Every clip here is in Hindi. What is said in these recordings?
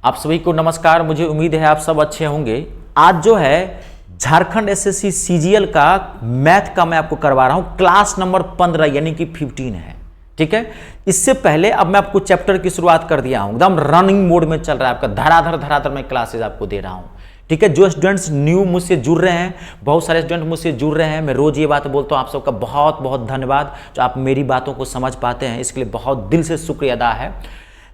आप सभी को नमस्कार। मुझे उम्मीद है आप सब अच्छे होंगे। आज जो है झारखंड एसएससी सीजीएल का मैथ का मैं आपको करवा रहा हूं, क्लास नंबर 15 यानी कि 15 है। ठीक है, इससे पहले अब मैं आपको चैप्टर की शुरुआत कर दिया हूं, एकदम रनिंग मोड में चल रहा है आपका, धड़ाधड़ मैं क्लासेज आपको दे रहा हूं। ठीक है, जो स्टूडेंट्स न्यू मुझसे जुड़ रहे हैं, बहुत सारे स्टूडेंट मुझसे जुड़ रहे हैं, मैं रोज ये बात बोलता हूँ, आप सबका बहुत बहुत धन्यवाद जो आप मेरी बातों को समझ पाते हैं, इसके लिए बहुत दिल से शुक्रिया अदा है।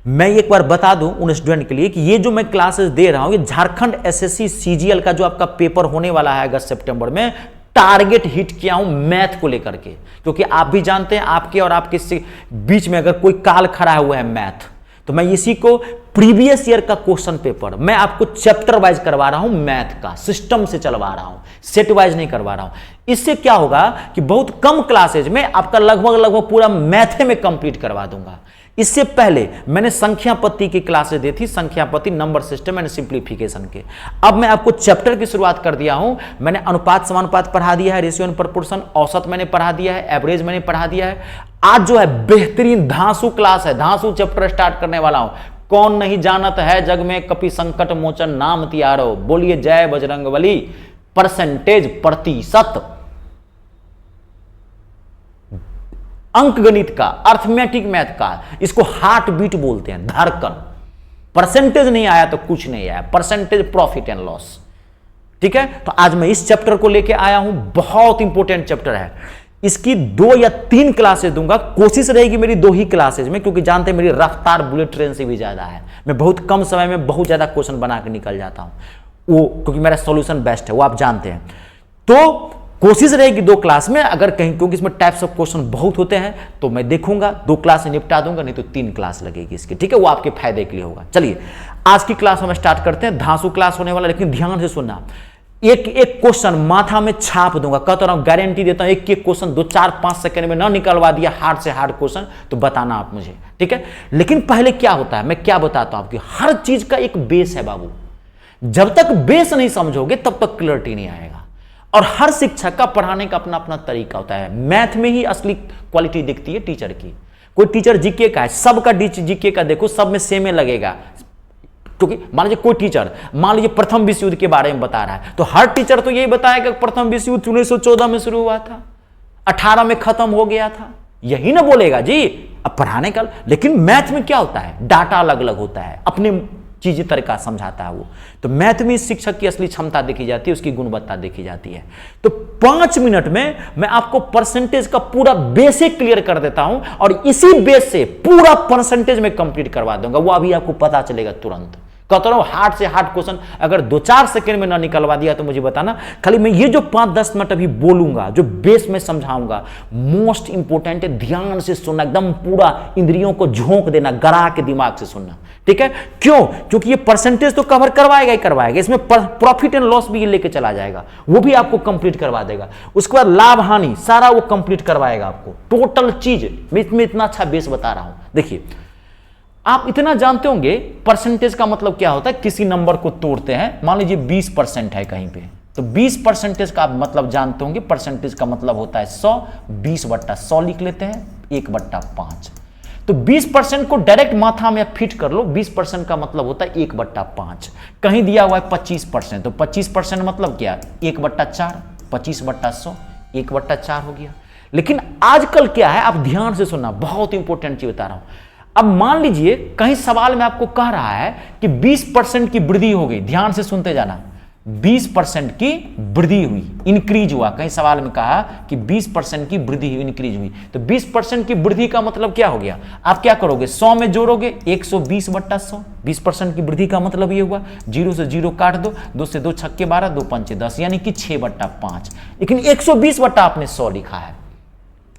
मैं एक बार बता दूं उन स्टूडेंट के लिए कि ये जो मैं क्लासेस दे रहा हूं, ये झारखंड एसएससी सीजीएल का जो आपका पेपर होने वाला है अगस्त सितंबर में, टारगेट हिट किया हूं मैथ को लेकर के, क्योंकि आप भी जानते हैं आपके और आपके बीच में अगर कोई काल खड़ा हुआ है मैथ, तो मैं इसी को प्रीवियस ईयर का क्वेश्चन पेपर मैं आपको चैप्टर वाइज करवा रहा हूं, मैथ का सिस्टम से चलवा रहा हूं, सेट वाइज नहीं करवा रहा हूं। इससे क्या होगा कि बहुत कम क्लासेज में आपका लगभग पूरा मैथ में कंप्लीट करवा दूंगा। इससे पहले मैंने संख्या पत्ती की क्लासेस दी थी, संख्या पत्ती, नंबर सिस्टम एंड सिंप्लीफिकेशन के। अब मैं आपको चैप्टर की शुरुआत कर दिया हूं। मैंने अनुपात समानुपात पढ़ा दिया है, रेशियो एंड प्रोपोर्शन, औसत मैंने पढ़ा दिया है, एवरेज मैंने पढ़ा दिया है। आज जो है बेहतरीन धांसू क्लास है, धांसू चैप्टर स्टार्ट करने वाला हूं। कौन नहीं जानत है जग में कपि संकट मोचन नाम तियारो, बोलिए जय बजरंगबली। परसेंटेज, प्रतिशत, अंक गणित का, अर्थमेटिक मैथ का, इसको हार्ट बीट बोलते हैं, धड़कन। परसेंटेज नहीं आया तो कुछ नहीं आया, परसेंटेज प्रॉफिट एंड लॉस। ठीक है, तो आज मैं इस चैप्टर को लेके आया हूं, बहुत इंपॉर्टेंट चैप्टर है। इसकी 2 या 3 क्लासेस दूंगा, कोशिश रहेगी मेरी 2 ही क्लासेस में, क्योंकि जानते हैं मेरी रफ्तार बुलेट ट्रेन से भी ज्यादा है। मैं बहुत कम समय में बहुत ज्यादा क्वेश्चन बना के निकल जाता हूं, वो क्योंकि मेरा सॉल्यूशन बेस्ट है, वो आप जानते हैं। तो कोशिश रहेगी 2 क्लास में, अगर कहीं, क्योंकि इसमें टाइप्स ऑफ क्वेश्चन बहुत होते हैं, तो मैं देखूंगा 2 क्लास में निपटा दूंगा, नहीं तो 3 क्लास लगेगी इसकी। ठीक है, वो आपके फायदे के लिए होगा। चलिए आज की क्लास हम स्टार्ट करते हैं। धांसू क्लास होने वाला, लेकिन ध्यान से सुनना, एक एक क्वेश्चन माथा में छाप दूंगा, कहता हूं, गारंटी देता हूं। एक क्वेश्चन 2, 4, 5 सेकंड में ना निकलवा दिया हार्ड से हार्ड क्वेश्चन, तो बताना आप मुझे। ठीक है, लेकिन पहले क्या होता है, मैं क्या बताता हूं आपकी, हर चीज का एक बेस है बाबू। जब तक बेस नहीं समझोगे तब तक क्लियरिटी नहीं आएगा। और हर शिक्षक का पढ़ाने का अपना अपना तरीका होता है। मैथ में ही असली क्वालिटी दिखती है टीचर की। कोई टीचर जीके का है, सबका जीके का देखो, सब में सेम लगेगा। क्योंकि मान लीजिए कोई टीचर, मान लीजिए प्रथम विश्व युद्ध के बारे में बता रहा है, तो हर टीचर तो यही बताएगा प्रथम विश्व युद्ध 1914 में शुरू हुआ था, 18 में खत्म हो गया था, यही ना बोलेगा जी अब पढ़ाने का। लेकिन मैथ में क्या होता है, डाटा अलग अलग होता है, अपने चीजें तरीका समझाता है वो। तो मैथ में शिक्षक की असली क्षमता देखी जाती है, उसकी गुणवत्ता देखी जाती है। तो 5 मिनट में मैं आपको परसेंटेज का पूरा बेसिक क्लियर कर देता हूं, और इसी बेस से पूरा परसेंटेज में कंप्लीट करवा दूंगा। वो अभी आपको पता चलेगा तुरंत। कहता हूं हार्ड से हार्ड क्वेश्चन अगर 2-4 सेकंड में ना निकलवा दिया तो मुझे बताना। खाली मैं ये जो 5-10 मिनट अभी बोलूंगा, जो बेस में समझाऊंगा, मोस्ट इंपोर्टेंट है, ध्यान से सुनना, एकदम पूरा इंद्रियों को झोंक देना, गरा के दिमाग से सुनना। ठीक है, क्यों? क्योंकि ये परसेंटेज तो कवर करवाएगा ही करवाएगा, इसमें प्रॉफिट एंड लॉस भी ये लेके चला जाएगा, वो भी आपको कंप्लीट करवा देगा। उसके बाद लाभ हानि सारा वो कंप्लीट करवाएगा आपको, टोटल चीज। मैं इसमें इतना अच्छा बेस बता रहा हूं। देखिए, आप इतना जानते होंगे परसेंटेज का मतलब क्या होता है। किसी नंबर को तोड़ते हैं, मान लीजिए 20% है कहीं पे, तो 20% का आप मतलब जानते होंगे। परसेंटेज का मतलब होता है 100, 20/100 लिख लेते हैं, 1/5। तो 20% को डायरेक्ट माथा में फिट कर लो। 20% का मतलब होता है 1/5। कहीं दिया हुआ है 25%, तो 25% मतलब क्या, 1/4, 25/100, 1/4 हो गया। लेकिन आजकल क्या है, आप ध्यान से सुनना, बहुत इंपॉर्टेंट चीज बता रहा हूं। अब मान लीजिए कहीं सवाल में आपको कह रहा है कि 20% की वृद्धि हो गई, ध्यान से सुनते जाना, 20% की वृद्धि हुई, इंक्रीज हुआ। कहीं सवाल में कहा कि 20% की वृद्धि हुई, इंक्रीज हुई, तो 20% की वृद्धि का मतलब क्या हो गया। आप क्या करोगे, 100 में जोड़ोगे, 120/100। 20% की वृद्धि का मतलब ये हुआ, 0 से 0 काट दो, 2 से 2 छक्के 12, 2 पंचे 10, यानी कि 6/5। लेकिन 120 आपने 100 लिखा है।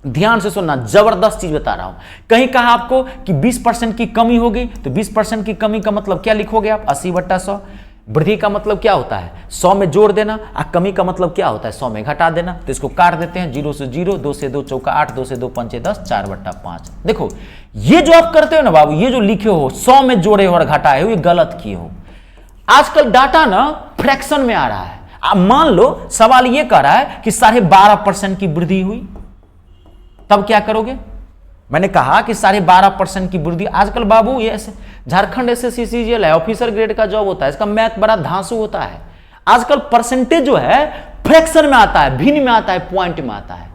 ध्यान से सुनना, जबरदस्त चीज बता रहा हूं। कहीं कहा आपको कि 20% की कमी हो गई, तो 20% की कमी का मतलब क्या लिखोगे आप, 80/100। वृद्धि का मतलब क्या होता है, 100 में जोड़ देना, और कमी का मतलब क्या होता है, 100 में घटा देना। तो इसको काट देते हैं, 0 से 0, 2 से 2 चौका 8, 2 से 2 पंचे 10, 4/5। देखो ये जो आप करते हो ना बाबू, ये जो लिखे हो 100 में जोड़े हो और घटाए हो, ये गलत किए हो। आजकल डाटा ना फ्रैक्शन में आ रहा है। अब मान लो सवाल ये कह रहा है कि 12.5% की वृद्धि हुई, तब क्या करोगे, मैंने कहा कि 12.5% की वृद्धि। आजकल बाबू ये झारखंड एसएससी सीजीएल है, ऑफिसर ग्रेड का जॉब होता है, इसका मैथ बड़ा धांसू होता है। आजकल परसेंटेज जो है फ्रैक्शन में आता है, भिन्न में आता है, पॉइंट में आता है।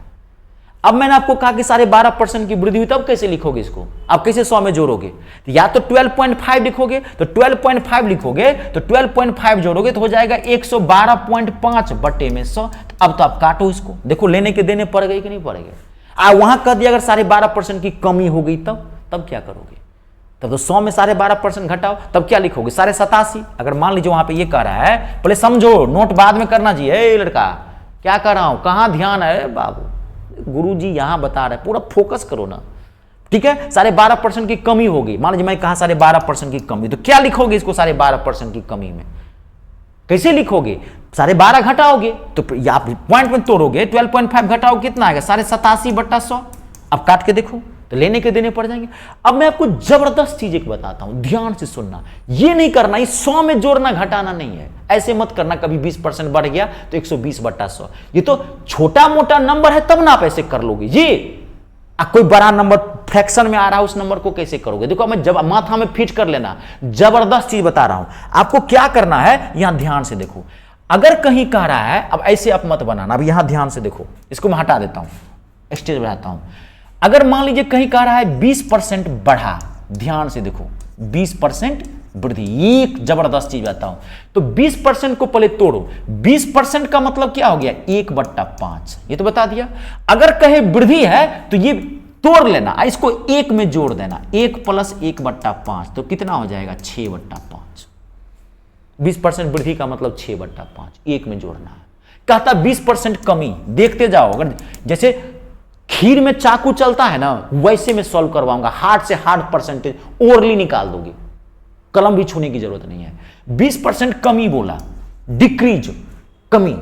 अब मैंने आपको कहा कि 12.5% की वृद्धि हुई, तब कैसे लिखोगे इसको? आप कैसे 100 में जोड़ोगे? तो या तो 12.5 लिखोगे, तो 12.5 लिखोगे तो 12.5 जोड़ोगे तो हो जाएगा 112.5 बटे में 100। अब तो आप काटो इसको, देखो लेने के देने पड़ गए कि नहीं पड़ गए। वहां कह दिया अगर 12.5% की कमी हो गई तब क्या करोगे? तब तो 100 में 12.5% घटाओ, तब क्या लिखोगे? 87.5। अगर मान लीजिए वहां पे ये कह रहा है, पहले समझो, नोट बाद में करना चाहिए। लड़का क्या कर रहा हूं, कहां ध्यान है बाबू, गुरुजी यहां बता रहे, पूरा फोकस करो ना, ठीक है। 12.5% की कमी होगी, मान लीजिए मैं कहा 12.5% की कमी, तो क्या लिखोगे इसको? 12.5% की कमी में कैसे लिखोगे? 12.5 घटाओगे तो आप पॉइंट में तोड़ोगे, 12.5 घटाओ कितना आएगा? 87.5 बटा 100। अब काट के देखो तो लेने के देने पड़ जाएंगे। अब मैं आपको जबरदस्त चीज एक बताता हूं, ध्यान से सुनना। ये नहीं करना, इस 100 में जोड़ना घटाना नहीं है, ऐसे मत करना। कभी 20% बढ़ गया तो 120 बटा 100, ये तो छोटा मोटा नंबर है, तब ना आप ऐसे कर लोगे जी। कोई बड़ा नंबर फ्रैक्शन में आ रहा है, उस नंबर को कैसे करोगे? देखो मैं जब माथा में फिट कर लेना, जबरदस्त चीज बता रहा हूं आपको। क्या करना है यहां ध्यान से देखो। अगर कहीं कह रहा है, अब ऐसे आप मत बनाना, अब यहां ध्यान से देखो, इसको मैं हटा देता हूं, स्टेज बढ़ाता हूं। अगर मान लीजिए कहीं कह रहा है 20% बढ़ा, ध्यान से देखो, 20% वृद्धि, एक जबरदस्त चीज बताता हूं। तो 20% को पहले तोड़ो, 20% का मतलब क्या हो गया? 1/5, ये तो बता दिया। अगर कहे वृद्धि है तो ये तोड़ लेना, इसको 1 में जोड़ देना, 1 + 1/5, तो कितना हो जाएगा? 6/5। 20% वृद्धि का मतलब 6/5, 1 में जोड़ना है। कहता 20% कमी, देखते जाओ। अगर जैसे खीर में चाकू चलता है ना, वैसे मैं सॉल्व करवाऊंगा, हार्ड से हार्ड परसेंटेज ओरली निकाल दोगे, कलम भी छूने की जरूरत नहीं है। 20% कमी बोला, डिक्रीज, कमी,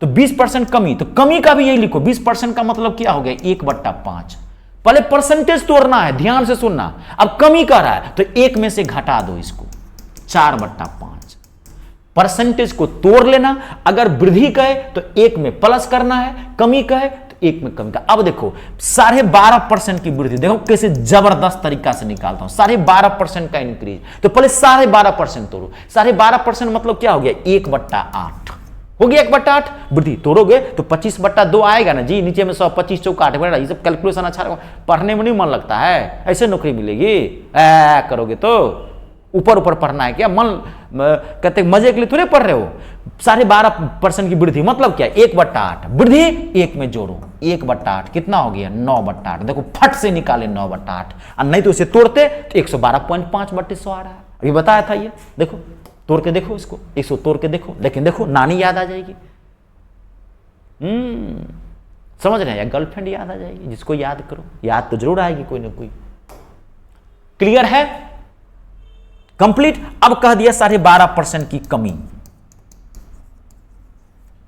तो 20% कमी, तो कमी का भी यही लिखो। 20% का मतलब क्या हो गया? 1/5। पहले परसेंटेज तोड़ना है, ध्यान से सुनना। अब कमी कर रहा है तो 1 में से घटा दो इसको, 4/5। परसेंटेज को तोड़ लेना। अगर वृद्धि कहे तो 1 में प्लस करना है, कमी कहे 1 में कमी का। अब देखो 12.5% की वृद्धि, देखो कैसे जबरदस्त तरीका से निकालता हूं। 12.5% का इंक्रीज, तो पहले 12.5% तोड़ो। 12.5% मतलब क्या हो गया? 1/8 हो गया। 1/8 वृद्धि तोड़ोगे तो 25/2 आएगा ना जी। नीचे में 100, 25 चौका 8, ये सब कैलकुलेशन अच्छा, पढ़ने में नहीं मन लगता है, ऐसे नौकरी मिलेगी करोगे तो। ऊपर ऊपर पढ़ना है क्या? मन कहते मजे के लिए थोड़े पढ़ रहे हो। 12.5% की वृद्धि मतलब क्या? 1/8 वृद्धि, 1 में जोड़ो, 1/8 कितना हो गया? 9/8। देखो फट से निकाले 9/8, और नहीं तो इसे तोड़ते तो 112.5 बटे 100 आ रहा है। अभी बताया था ये, देखो तोड़ के देखो इसको, 100 तोड़ के देखो, लेकिन देखो नानी याद आ जाएगी। समझ रहे हैं? या गर्लफ्रेंड याद आ जाएगी, जिसको याद करो, याद तो जरूर आएगी कोई ना कोई। क्लियर है? कंप्लीट। अब कह दिया 12.5% की कमी,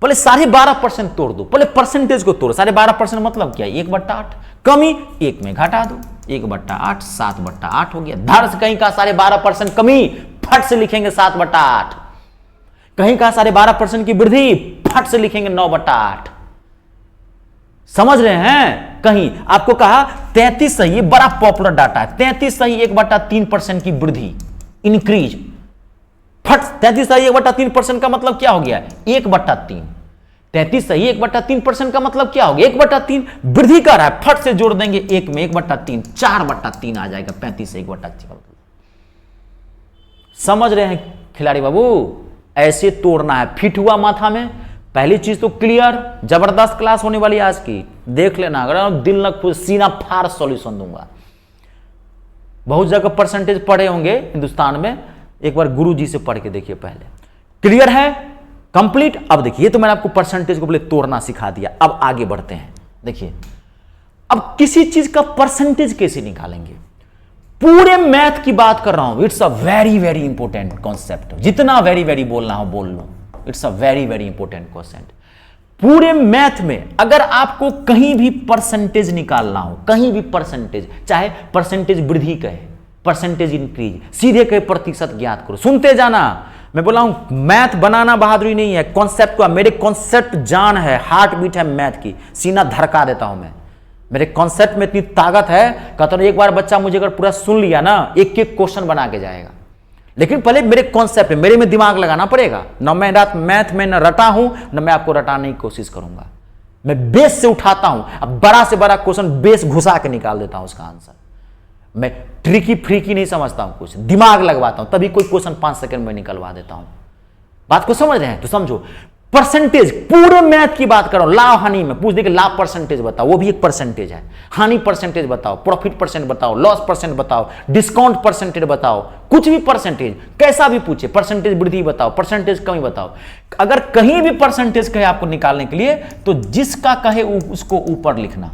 पहले 12.5% तोड़ दो, पहले परसेंटेज को तोड़ो। 12.5% मतलब क्या? 1/8, कमी 1 में घटा दो, 1/8, 7/8 हो गया। धर से कहीं का 12.5% कमी, फट से लिखेंगे 7/8। कहीं का 12.5% की वृद्धि, फट से लिखेंगे 9/8। समझ रहे हैं? कहीं आपको कहा 33 सही, बड़ा पॉपुलर डाटा है, 33 सही 1/3% की वृद्धि, इंक्रीज, फट 33 सही 1/3% का मतलब क्या हो गया? 1/3। 33 सही 1/3% का मतलब क्या हो गया? 1/3 वृद्धि कर रहा है, फट से जोड़ देंगे 1 में, 1/3, 4/3 आ जाएगा। 35 से 1/3। समझ रहे हैं खिलाड़ी बाबू? ऐसे तोड़ना है, फिट हुआ माथा में। पहली चीज तो क्लियर, जबरदस्त क्लास होने वाली आज की, देख लेना। अगर दिल न खुद, सीना फाड़ सॉल्यूशन दूंगा। बहुत जगह परसेंटेज पढ़े होंगे हिंदुस्तान में, एक बार गुरुजी से पढ़ के देखिए पहले। क्लियर है? कंप्लीट। अब देखिए, तो मैंने आपको परसेंटेज को पहले तोड़ना सिखा दिया। अब आगे बढ़ते हैं। देखिए अब किसी चीज का परसेंटेज कैसे निकालेंगे, पूरे मैथ की बात कर रहा हूं। It's a very very important concept. जितना वेरी वेरी बोलना हो बोल लो, it's a very very important concept. पूरे मैथ में अगर आपको कहीं भी परसेंटेज निकालना हो, कहीं भी परसेंटेज, चाहे परसेंटेज वृद्धि कहे, परसेंटेज इंक्रीज, सीधे कहे प्रतिशत ज्ञात करो। सुनते जाना, मैं बोला हूं मैथ बनाना बहादुरी नहीं है, कॉन्सेप्ट का, मेरे कॉन्सेप्ट जान है, हार्ट बीट है मैथ की, सीना धड़का देता हूं मैं। मेरे कॉन्सेप्ट में इतनी ताकत है, कहता हूं एक बार बच्चा मुझे अगर पूरा सुन लिया ना, एक एक क्वेश्चन बना के जाएगा। लेकिन पहले मेरे कॉन्सेप्ट मेरे में दिमाग लगाना पड़ेगा ना। मैं रात मैथ में न रटा हूं, न मैं आपको रटाने की कोशिश करूंगा। मैं बेस से उठाता हूं, अब बड़ा से बड़ा क्वेश्चन बेस घुसा के निकाल देता हूं उसका आंसर। मैं ट्रिकी फ्रीकी नहीं समझता हूं, कुछ दिमाग लगवाता हूं, तभी कोई क्वेश्चन 5 सेकंड में निकलवा देता हूं। बात को समझ रहे हैं? तो समझो, परसेंटेज पूरे मैथ की बात कर रहा हूं। लाभ हानि में पूछ दे कि लाभ परसेंटेज बताओ, वो भी एक परसेंटेज है। हानि परसेंटेज बताओ, प्रॉफिट परसेंट बताओ, लॉस परसेंट बताओ, डिस्काउंट परसेंटेज बताओ, कुछ भी परसेंटेज कैसा भी पूछे, परसेंटेज वृद्धि बताओ, परसेंटेज कमी बताओ। अगर कहीं भी परसेंटेज कहे आपको निकालने के लिए, तो जिसका कहे उसको ऊपर लिखना,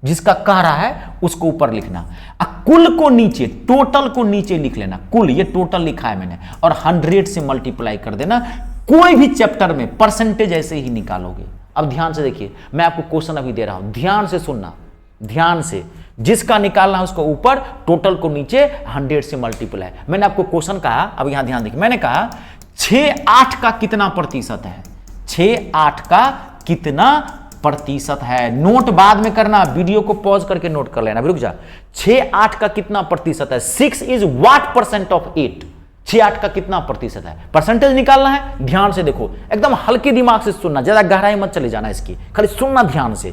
जिसका कह रहा है उसको ऊपर लिखना। कुल को नीचे, टोटल को नीचे लिख लेना। कुल ये टोटल लिखा है मैंने, और 100 से मल्टीप्लाई कर देना। कोई भी चैप्टर में परसेंटेज ऐसे ही निकालोगे। अब ध्यान से देखिए, मैं आपको क्वेश्चन अभी दे रहा हूं, ध्यान से सुनना, ध्यान से। जिसका निकालना है उसको ऊपर, टोटल को नीचे, 100 से मल्टीप्लाई। मैंने आपको क्वेश्चन कहा, अब यहां ध्यान देखिए, मैंने कहा 6-8 का कितना प्रतिशत है? 6-8 का कितना प्रतिशत है? नोट बाद में करना, वीडियो को पॉज करके नोट कर लेना। रुक जा। 6-8 का कितना प्रतिशत है? 6 इज व्हाट परसेंट ऑफ 8? 6-8 का कितना प्रतिशत है? परसेंटेज निकालना है। ध्यान से देखो, एकदम हल्के दिमाग से सुनना, ज्यादा गहराई मत चले जाना इसकी, खाली सुनना ध्यान से।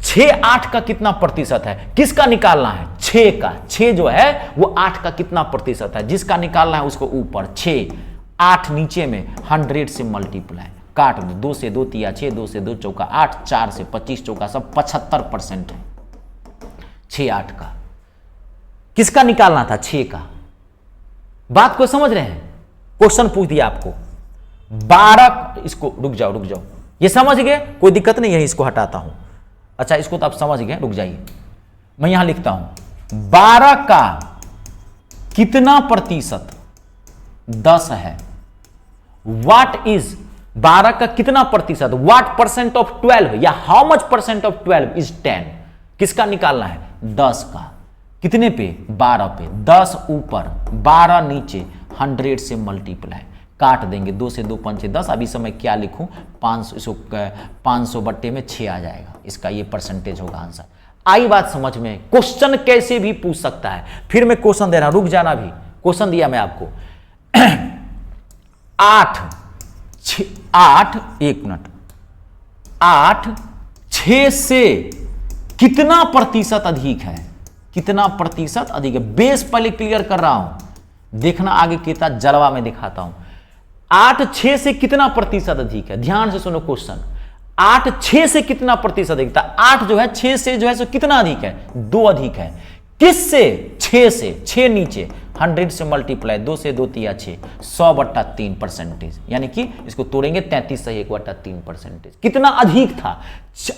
6-8 का कितना प्रतिशत है? किसका निकालना है? 6 का। 6 जो है वो 8 का कितना प्रतिशत है? जिसका निकालना है उसको ऊपर, 6, 8 नीचे में, 100 से मल्टीप्लाई। काट दो, 2 से 2 तिया 6, 2 से 2 चौका 8, 4 से 25 चौका सब 75% है 6-8 का। किसका निकालना था? 6 का। बात को समझ रहे हैं? क्वेश्चन पूछ दिया आपको 12, इसको रुक जाओ, ये समझ गए? कोई दिक्कत नहीं है, इसको हटाता हूं। अच्छा, इसको तो आप समझ गए, रुक जाइए, मैं यहां लिखता हूं 12 का कितना प्रतिशत 10 है। व्हाट इज 12 का कितना प्रतिशत? व्हाट परसेंट ऑफ 12 या how much percent of 12 is 10? किसका निकालना है? 10 का। कितने पे? 12 पे। 10 ऊपर, 12 नीचे, 100 से मल्टीप्लाई। काट देंगे, 2 से 2 पंचे 10। अभी समय क्या लिखूं? 500 बट्टे में 6 आ जाएगा, इसका ये परसेंटेज होगा आंसर। आई बात समझ में? क्वेश्चन कैसे भी पूछ सकता है। फिर मैं क्वेश्चन दे रहा हूं, रुक जाना भी। क्वेश्चन दिया मैं आपको 8 6 से कितना प्रतिशत अधिक है? कितना प्रतिशत अधिक है? बेस पहले क्लियर कर रहा हूं, देखना आगे कितना जलवा में दिखाता हूं। 8 6 से कितना प्रतिशत अधिक है? ध्यान से सुनो क्वेश्चन। 8 6 से कितना प्रतिशत अधिक था? 8 जो है 6 से जो है सो कितना अधिक है? 2 अधिक है। किससे? 6 से। 6 नीचे, 100 से मल्टीप्लाई, 2 से 2 तिया 6, 100/3%। यानी कि इसको तोड़ेंगे 33 से 1/3%। कितना अधिक था?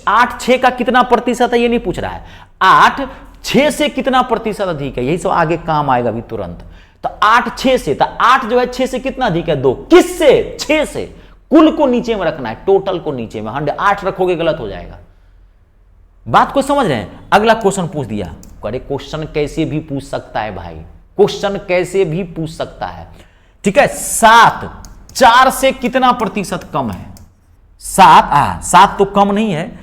8 6 का कितना प्रतिशत है ये नहीं पूछ रहा है, 8 6 से कितना प्रतिशत अधिक है, यही सब आगे काम आएगा अभी तुरंत। तो 8 6 से, तो 8 जो है 6 से कितना अधिक है? 2। किससे? 6 से। कुल को नीचे में रखना है, टोटल को नीचे में। 8 रखोगे गलत हो जाएगा। बात को समझ रहे हैं? अगला क्वेश्चन पूछ दिया। अरे क्वेश्चन कैसे भी पूछ सकता है भाई, क्वेश्चन कैसे भी पूछ सकता है। ठीक है, 7 4 से कितना प्रतिशत कम है? 7 तो कम नहीं है,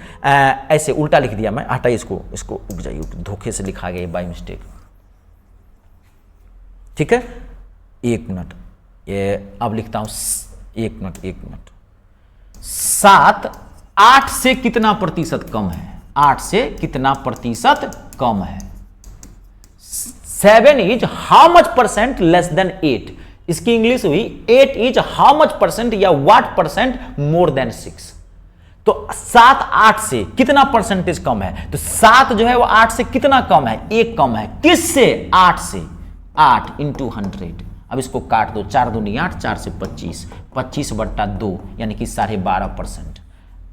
ऐसे उल्टा लिख दिया मैं, हटाइए इसको उग जाइए, धोखे से लिखा गया बाय मिस्टेक। ठीक है, 1 मिनट, ये अब लिखता हूं 1 मिनट। 7 8 से कितना प्रतिशत कम है? 8 से कितना प्रतिशत कम है? 7 is how much percent less than 8? इसकी इंग्लिश हुई 8 इज हाउ मच परसेंट या व्हाट परसेंट मोर देन 6? तो 7 8 से कितना परसेंटेज कम है? तो 7 जो है वो 8 से कितना कम है? 1 कम है। किससे? 8 से। 8 इंटू 100। अब इसको काट दो, 4 दूनी 8, 4 से 25, 25/2 यानी कि 12.5%।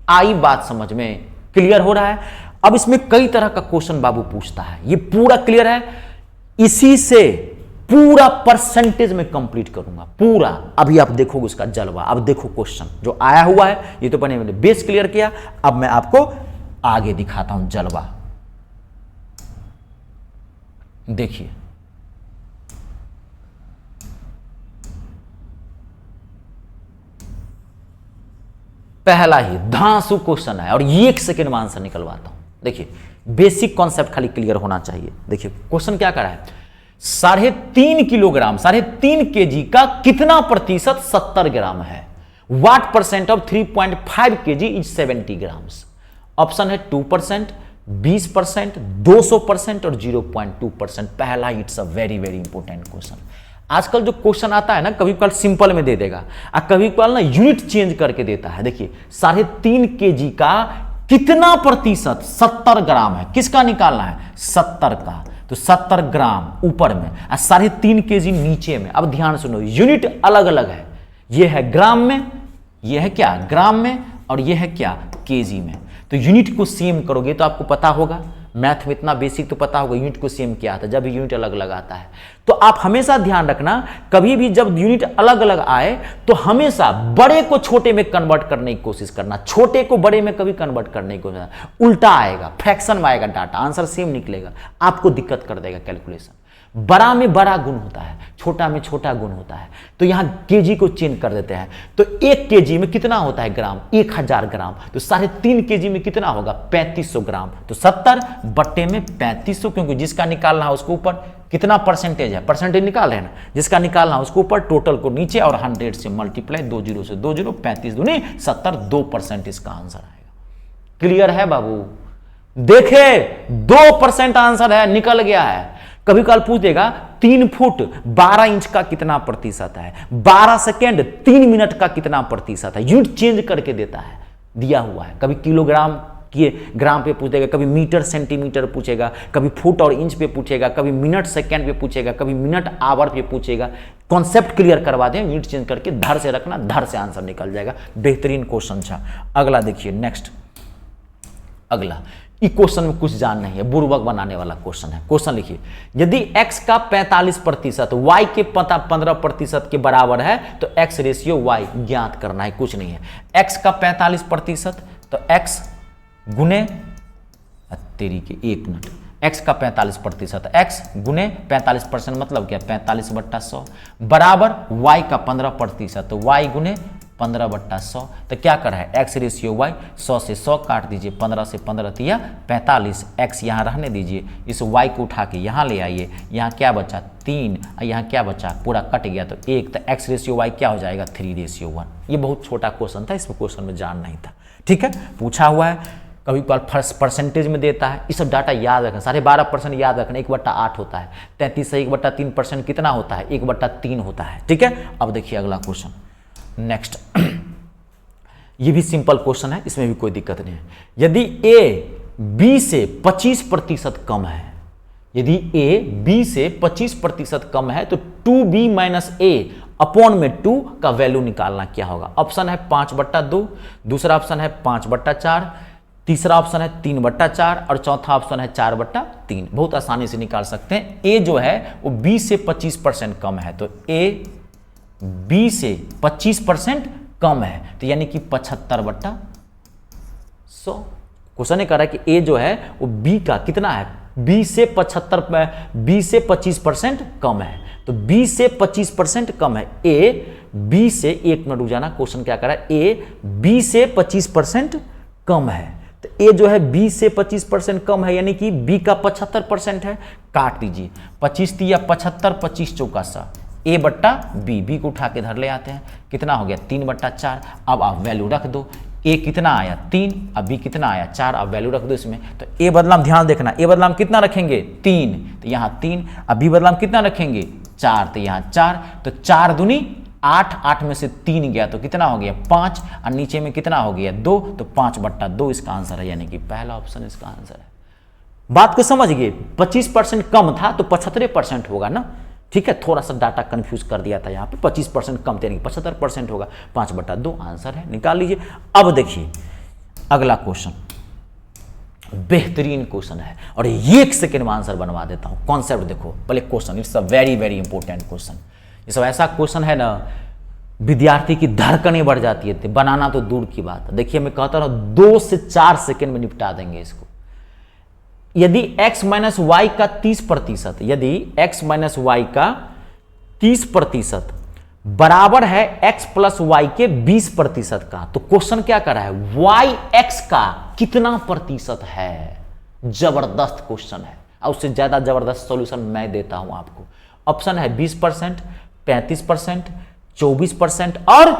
आई बात समझ में? क्लियर हो रहा है? अब इसमें कई तरह का क्वेश्चन बाबू पूछता है, ये पूरा क्लियर है। इसी से पूरा परसेंटेज में कंप्लीट करूंगा पूरा। अभी आप देखोगे उसका जलवा। अब देखो क्वेश्चन जो आया हुआ है, ये तो मैंने बेस क्लियर किया, अब मैं आपको आगे दिखाता हूं जलवा। देखिए, पहला ही धांसू क्वेश्चन है और ये 1 सेकेंड में आंसर निकलवाता हूं। देखिए बेसिक कॉन्सेप्ट खाली क्लियर होना चाहिए। देखिए क्वेश्चन क्या कर रहा है, 3.5 किलोग्राम 3.5 केजी का कितना प्रतिशत 70 ग्राम है। What percent of 3.5 KG is 70 grams. Option है 2%, 20%, 200% और 0.2%। पहला it's a very very important question. आजकल जो क्वेश्चन आता है ना, कभी कल सिंपल में दे देगा और कभी कल ना यूनिट चेंज करके देता है। देखिए 3.5 केजी का कितना प्रतिशत 70 ग्राम है, किसका निकालना है, 70 का। तो 70 ग्राम ऊपर में और 3.5 केजी नीचे में। अब ध्यान सुनो, यूनिट अलग अलग है, यह है ग्राम में, यह है क्या ग्राम में, और यह है क्या केजी में। तो यूनिट को सेम करोगे तो आपको पता होगा, मैथ में इतना बेसिक तो पता होगा यूनिट को सेम क्या आता है जब यूनिट अलग अलग आता है। तो आप हमेशा ध्यान रखना, कभी भी जब यूनिट अलग अलग आए तो हमेशा बड़े को छोटे में कन्वर्ट करने की कोशिश करना, छोटे को बड़े में कभी कन्वर्ट करने की कोशिश। उल्टा आएगा, फ्रैक्शन में आएगा डाटा, आंसर सेम निकलेगा, आपको दिक्कत कर देगा कैलकुलेशन। बड़ा में बड़ा गुण होता है, छोटा में छोटा गुण होता है। तो यहां केजी को चेंज कर देते हैं। तो 1 केजी में कितना होता है ग्राम, 1000 ग्राम। तो 3.5 केजी में कितना होगा, 3500 ग्राम। तो 70 बट्टे में 3500, क्योंकि जिसका निकालना है उसको ऊपर कितना परसेंटेज है, परसेंटेज निकाल रहे हैं ना, जिसका निकालना है उसको ऊपर, टोटल को नीचे और 100 से मल्टीप्लाई, 2 0 से 2 0, 35 दूनी 70, 2% इसका आंसर आएगा। क्लियर है बाबू? देखे 2% आंसर है, निकल गया है। कभी कल पूछ देगा 3 फुट 12 इंच का कितना प्रतिशत है, 12 सेकेंड 3 मिनट का कितना प्रतिशत है। यूनिट चेंज करके देता है, दिया हुआ है। कभी किलोग्राम ग्राम पे पूछ देगा, कभी मीटर सेंटीमीटर पूछेगा, कभी फुट और इंच पे पूछेगा, कभी मिनट सेकेंड पे पूछेगा, कभी मिनट आवर पे पूछेगा। कॉन्सेप्ट क्लियर करवा दें, यूनिट चेंज करके धर से रखना, धर से आंसर निकल जाएगा। बेहतरीन क्वेश्चन था। अगला देखिए, नेक्स्ट अगला। इस क्वेश्चन में कुछ जान नहीं है, बुर्बक बनाने वाला क्वेश्चन है। क्वेश्चन लिखिए, यदि x का 45% y के 15% के बराबर है तो x रेशियो y ज्ञात करना है, कुछ नहीं है। x का 45% तो x गुने तेरी के 1 मिनट, x का 45%, x गुने 45% मतलब क्या, 45/100 बराबर y का 15%, तो y गुने 15/100। तो क्या कर रहा है, x रेशियो y, 100 से 100 काट दीजिए, 15 से 15 दिया 45, x यहाँ रहने दीजिए, इस y को उठा के यहाँ ले आइए, यहाँ क्या बचा 3, यहाँ क्या बचा, पूरा कट गया तो 1, तो x रेशियो y क्या हो जाएगा 3:1। ये बहुत छोटा क्वेश्चन था, इसमें क्वेश्चन में जान नहीं था, ठीक है, पूछा हुआ है। कभी कभार फर्स्ट परसेंटेज में देता है, ये सब डाटा याद रखना, 12.5% याद रखना, 1/8 होता है, 33 से 1/3% कितना होता है, 1/3 होता है, ठीक है। अब देखिए अगला क्वेश्चन, नेक्स्ट। ये भी सिंपल क्वेश्चन है, इसमें भी कोई दिक्कत नहीं है। यदि a b से 25% कम है, यदि a b से 25% कम है तो 2b माइनस a अपॉन में 2 का वैल्यू निकालना क्या होगा। ऑप्शन है 5/2, दूसरा ऑप्शन है 5/4, तीसरा ऑप्शन है 3/4 और चौथा ऑप्शन है 4/3। बहुत आसानी से निकाल सकते हैं। a जो है वो b से 25% कम है, तो a b से 25% कम है, तो यानी कि 75/100। क्वेश्चन ये कह रहा है कि a जो है वो b का कितना है, b से 25% कम है, तो b से 25% कम है। a b से, एक मिनट रुक जाना, क्वेश्चन क्या कर रहा है, a b से 25% कम है, तो a जो है b से 25% कम है, यानी कि b का 75% है। काट दीजिए, 25 दिया 75, 25 चौका 100, a/b को उठा के धर ले आते हैं, कितना हो गया 3/4। अब आप वैल्यू रख दो, a कितना आया 3, अब b कितना आया 4, अब वैल्यू रख दो इसमें। तो a बदलाम ध्यान देखना, a बदलाम कितना रखेंगे 3, तो यहाँ 3, अब b बदलाम कितना रखेंगे 4, तो यहाँ 4, तो 4 दूनी 8, 8 में से 3 गया तो कितना हो गया 5, और नीचे में कितना हो गया 2, तो 5/2 इसका आंसर है, यानी कि पहला ऑप्शन इसका आंसर है। बात को समझ गए, 25% कम था तो 75% होगा ना, ठीक है। थोड़ा सा डाटा कंफ्यूज कर दिया था यहाँ पे, 25% कम थे, 75% होगा, 5/2 आंसर है, निकाल लीजिए। अब देखिए अगला क्वेश्चन, बेहतरीन क्वेश्चन है और 1 सेकेंड में आंसर बनवा देता हूं। कॉन्सेप्ट देखो पहले, question it's a very very important question. ये सब ऐसा क्वेश्चन है ना, विद्यार्थी की धड़कनें बढ़ जाती है, बनाना तो दूर की बात है। देखिए मैं कहता हूं 2 से 4 सेकेंड में निपटा देंगे इसको। यदि x माइनस वाई का 30%, यदि x माइनस वाई का 30% बराबर है x प्लस वाई के 20% का, तो क्वेश्चन क्या कर रहा है, y x का कितना प्रतिशत है। जबरदस्त क्वेश्चन है और उससे ज्यादा जबरदस्त सॉल्यूशन मैं देता हूं आपको। ऑप्शन है 20%, 35%, 24% और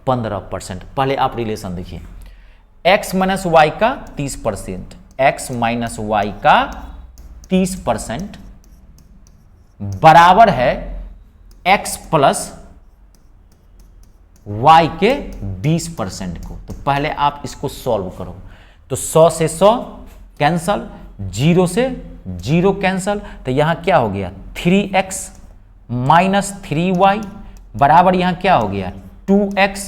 15%। पहले आप रिलेशन देखिए, x माइनस वाई का 30%, x माइनस वाई का 30% बराबर है x प्लस y के 20% को। तो पहले आप इसको सॉल्व करो। तो 100 से 100 कैंसल, 0 से 0 कैंसल, तो यहां क्या हो गया 3x माइनस 3y बराबर यहां क्या हो गया 2x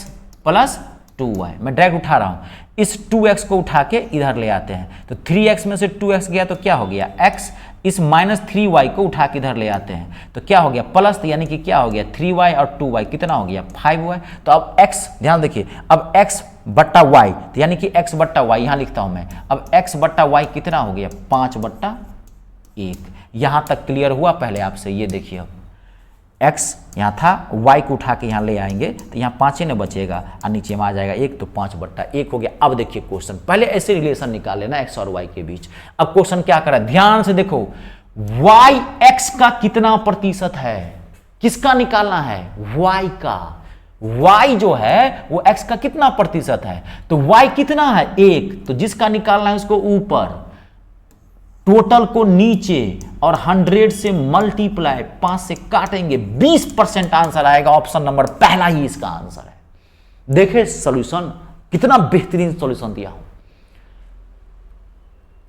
प्लस 2y। मैं डायरेक्ट उठा रहा हूं, इस 2x को उठा के इधर ले आते हैं, तो 3x में से 2x गया तो क्या हो गया x, इस माइनस 3y को उठा के इधर ले आते हैं तो क्या हो गया प्लस, तो यानी कि क्या हो गया 3y और 2y कितना हो गया 5y। तो अब x, ध्यान देखिए, अब x बट्टा y, तो यानी कि x बट्टा y यहां लिखता हूं मैं, अब x बट्टा y कितना हो गया 5/1। यहां तक क्लियर हुआ पहले आपसे, ये देखिए अब x यहाँ था, y को उठा के यहाँ ले आएंगे तो यहाँ 5 ही न बचेगा और नीचे में आ जाएगा 1, तो 5/1 हो गया। अब देखिए क्वेश्चन, पहले ऐसे रिलेशन निकाल लेना x और y के बीच। अब क्वेश्चन क्या कर रहा है, ध्यान से देखो, y x का कितना प्रतिशत है, किसका निकालना है y का। y जो है वो x का कितना प्रतिशत है, तो y कितना है 1, तो जिसका निकालना है उसको ऊपर, टोटल को नीचे और 100 से मल्टीप्लाई 5 से काटेंगे, 20% आंसर आएगा। ऑप्शन नंबर पहला ही इसका आंसर है। देखे सॉल्यूशन, कितना बेहतरीन सॉल्यूशन दिया हूं।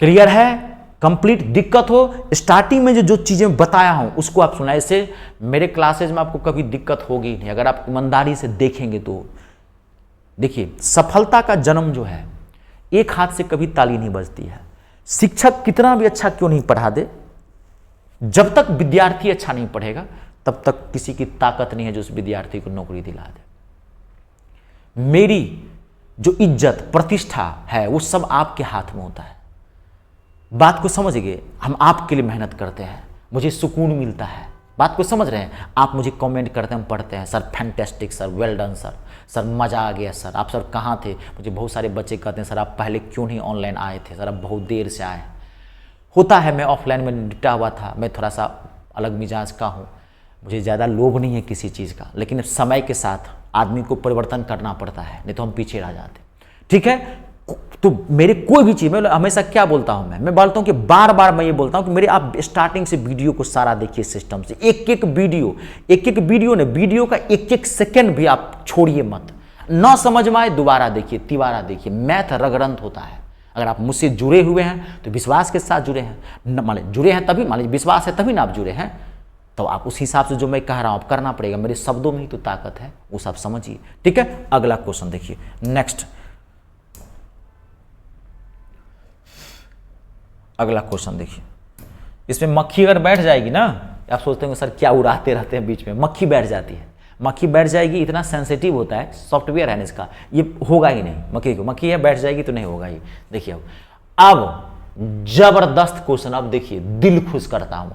क्लियर है, कंप्लीट। दिक्कत हो स्टार्टिंग में जो चीजें बताया हूं उसको आप सुना। ऐसे मेरे क्लासेज में आपको कभी दिक्कत होगी नहीं अगर आप ईमानदारी से देखेंगे तो। देखिए, सफलता का जन्म जो है एक हाथ से कभी ताली नहीं बजती है। शिक्षक कितना भी अच्छा क्यों नहीं पढ़ा दे, जब तक विद्यार्थी अच्छा नहीं पढ़ेगा तब तक किसी की ताकत नहीं है जो उस विद्यार्थी को नौकरी दिला दे। मेरी जो इज्जत प्रतिष्ठा है वो सब आपके हाथ में होता है। बात को समझ गए, हम आपके लिए मेहनत करते हैं, मुझे सुकून मिलता है। बात को समझ रहे हैं, आप मुझे कमेंट करते हैं, हम पढ़ते हैं, sir fantastic sir, well done sir, sir मज़ा आ गया सर, आप सर कहाँ थे। मुझे बहुत सारे बच्चे कहते हैं सर आप पहले क्यों नहीं ऑनलाइन आए थे, सर आप बहुत देर से आए। होता है, मैं ऑफलाइन में डटा हुआ था, मैं थोड़ा सा अलग मिजाज का हूँ, मुझे ज़्यादा लोभ नहीं है किसी चीज़ का, लेकिन समय के साथ आदमी को परिवर्तन करना पड़ता है, नहीं तो हम पीछे रह जाते। ठीक है, तो मेरे कोई भी चीज़, मैं हमेशा क्या बोलता हूं, मैं बोलता हूं कि बार बार मैं ये बोलता हूं कि मेरे आप स्टार्टिंग से वीडियो को सारा देखिए सिस्टम से, एक एक वीडियो ने, वीडियो का एक एक सेकंड भी आप छोड़िए मत। ना समझ में आए दोबारा देखिए, तिबारा देखिए। मैथ रगरंत होता है। अगर आप मुझसे जुड़े हुए हैं तो विश्वास के साथ जुड़े हैं, मान लीजिए जुड़े हैं तभी, मान लीजिए विश्वास है तभी ना आप जुड़े हैं, तो आप उस हिसाब से जो मैं कह रहा हूं आप करना पड़ेगा। मेरे शब्दों में ही तो ताकत है, वो सब समझिए। ठीक है, अगला क्वेश्चन देखिए, नेक्स्ट अगला क्वेश्चन देखिए। इसमें मक्खी अगर बैठ जाएगी ना, आप सोचते हैं सर क्या उड़ाते रहते हैं बीच में, मक्खी बैठ जाती है, मक्खी बैठ जाएगी, इतना सेंसिटिव होता है, सॉफ्टवेयर है इसका, ये होगा ही नहीं मक्खी को, मक्खी है बैठ जाएगी तो नहीं होगा ये। देखिए अब जबरदस्त क्वेश्चन, अब देखिए दिल खुश करता हूं।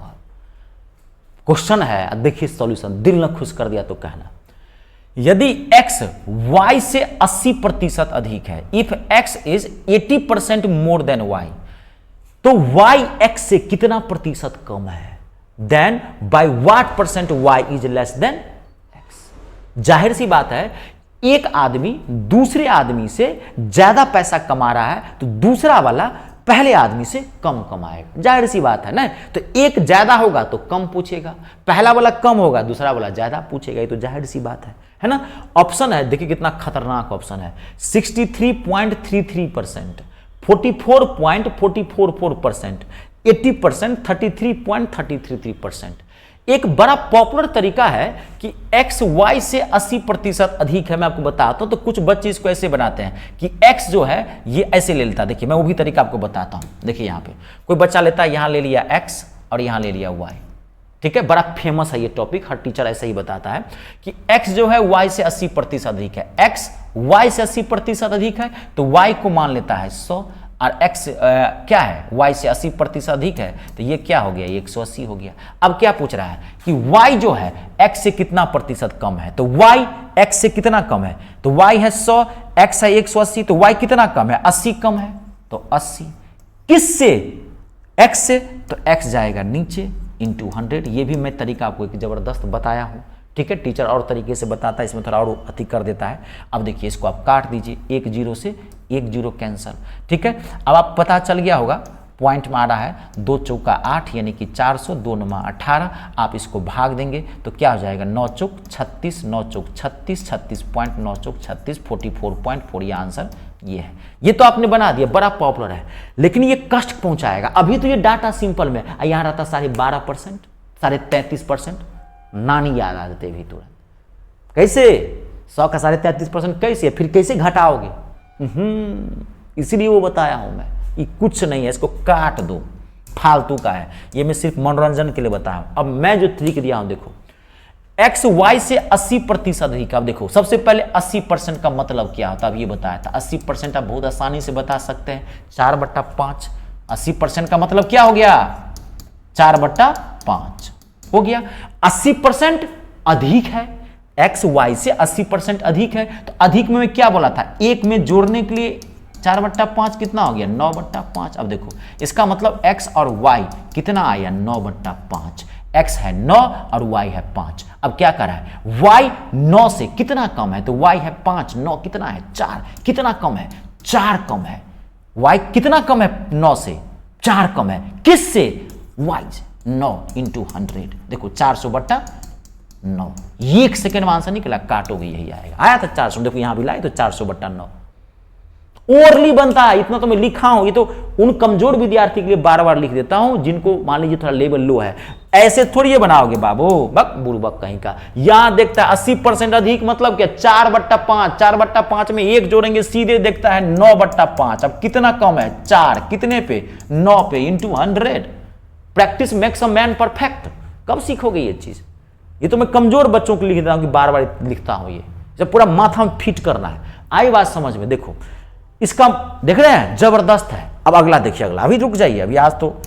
क्वेश्चन है, देखिए सॉल्यूशन, दिल न खुश कर दिया तो कहना। यदि x y से 80% अधिक है, if x is 80% more than y, तो y x से कितना प्रतिशत कम है, then by what percent y is less than x। जाहिर सी बात है, एक आदमी दूसरे आदमी से ज्यादा पैसा कमा रहा है तो दूसरा वाला पहले आदमी से कम कमाएगा, जाहिर सी बात है ना। तो एक ज्यादा होगा तो कम पूछेगा, पहला वाला कम होगा दूसरा वाला ज्यादा पूछेगा, ये तो जाहिर सी बात है ना। ऑप्शन है, देखिए कितना खतरनाक ऑप्शन है, 63.33%, 44.444%, 80%, 33.333%। एक बड़ा पॉपुलर तरीका है कि x y से 80% अधिक है। मैं आपको बताता हूं, तो कुछ बच्चे इसको ऐसे बनाते हैं कि x जो है ये ऐसे ले लेता है। देखिए मैं वो भी तरीका आपको बताता हूं। देखिए यहां पे कोई बच्चा लेता है, यहां ले लिया x और यहां ले लिया y। ठीक है, बड़ा फेमस है ये टॉपिक, हर टीचर ऐसे ही बताता है कि x जो है y से 80% अधिक है, x y से 80% अधिक है तो y को मान लेता है 100, और x क्या है, y से 80% अधिक है तो ये क्या हो गया, ये 180 हो गया। अब क्या पूछ रहा है कि y जो है x से कितना प्रतिशत कम है, तो y x से कितना कम है, तो y है 100, x है 180, तो y कितना कम है, 80 कम है, तो 80 किससे x से, तो x जाएगा नीचे इंटू 100। ये भी मैं तरीका आपको एक ज़बरदस्त बताया हूँ, ठीक है। टीचर और तरीके से बताता है, इसमें थोड़ा और अति कर देता है। अब देखिए इसको आप काट दीजिए, 1 0 से 1 0 कैंसल, ठीक है। अब आप पता चल गया होगा, पॉइंट में आ रहा है 2 चौका 8 यानी कि 400, 2 9 18। आप इसको भाग देंगे तो क्या हो जाएगा, 9 चौक 36, 9 चौक 36, 36.9 चौक 36, 44.4। ये आंसर ये है। ये तो आपने बना दिया, बड़ा पॉपुलर है, लेकिन ये कष्ट पहुंचाएगा। अभी तो ये डाटा सिंपल में, यहाँ रहता 12.5%, 33.5%, नानी याद आ जाते भी तुरंत। कैसे 100 का 33.5% कैसे, फिर कैसे घटाओगे? इसीलिए वो बताया हूं मैं, ये कुछ नहीं है, इसको काट दो, फालतू का है। ये मैं सिर्फ मनोरंजन के लिए बताया हूं। अब मैं जो ट्रिक दिया हूं, देखो x y से 80% अधिक। अब देखो सबसे पहले 80% का मतलब क्या होता है, अब ये बताया था। 80% आप बहुत आसानी से बता सकते हैं, 4/5। 80% का मतलब क्या हो गया, 4/5 हो गया। 80% अधिक है, x y से 80% अधिक है, तो अधिक में मैं क्या बोला था, एक में जोड़ने के लिए 4/5 कितना हो गया, 9/5। अब देखो इसका मतलब x और y कितना आया, 9/5। x है 9 और y है 5। अब क्या कर रहा है, y 9 से कितना कम है, तो y है 5, 9 कितना है, 4, कितना कम है, 4 कम है। y कितना कम है, 9 से 4 कम है, किससे, y से। 9 इंटू 100, देखो 400/9। ये 1 सेकेंड में आंसर निकला, काटोगे यही आएगा। आया था 400, देखो यहां भी लाए तो 400/9। ओरली बनता है, इतना तो मैं लिखा हूं। ये तो उन कमजोर विद्यार्थी के लिए बार बार लिख देता हूं, जिनको मान लीजिए थोड़ा लेवल लो है। ऐसे थोड़ी ये बनाओगे बाबू, बक बुड़बक कहीं का। यहां देखता है 80% अधिक मतलब क्या, 4/5। 4/5 में 1 जोड़ेंगे, सीधे देखता है 9/5। अब कितना कम है, 4, कितने पे, 9 पे, into 100। Practice makes a man perfect. कब सीखोगे ये चीज? ये तो मैं कमजोर बच्चों को लिख देता हूं कि बार बार लिखता हूं। ये जब पूरा माथा में फिट करना है। आई बात समझ में? देखो इसका देख रहे हैं, जबरदस्त है। अब अगला देखिए, अगला अभी रुक जाइए, अभी आज तो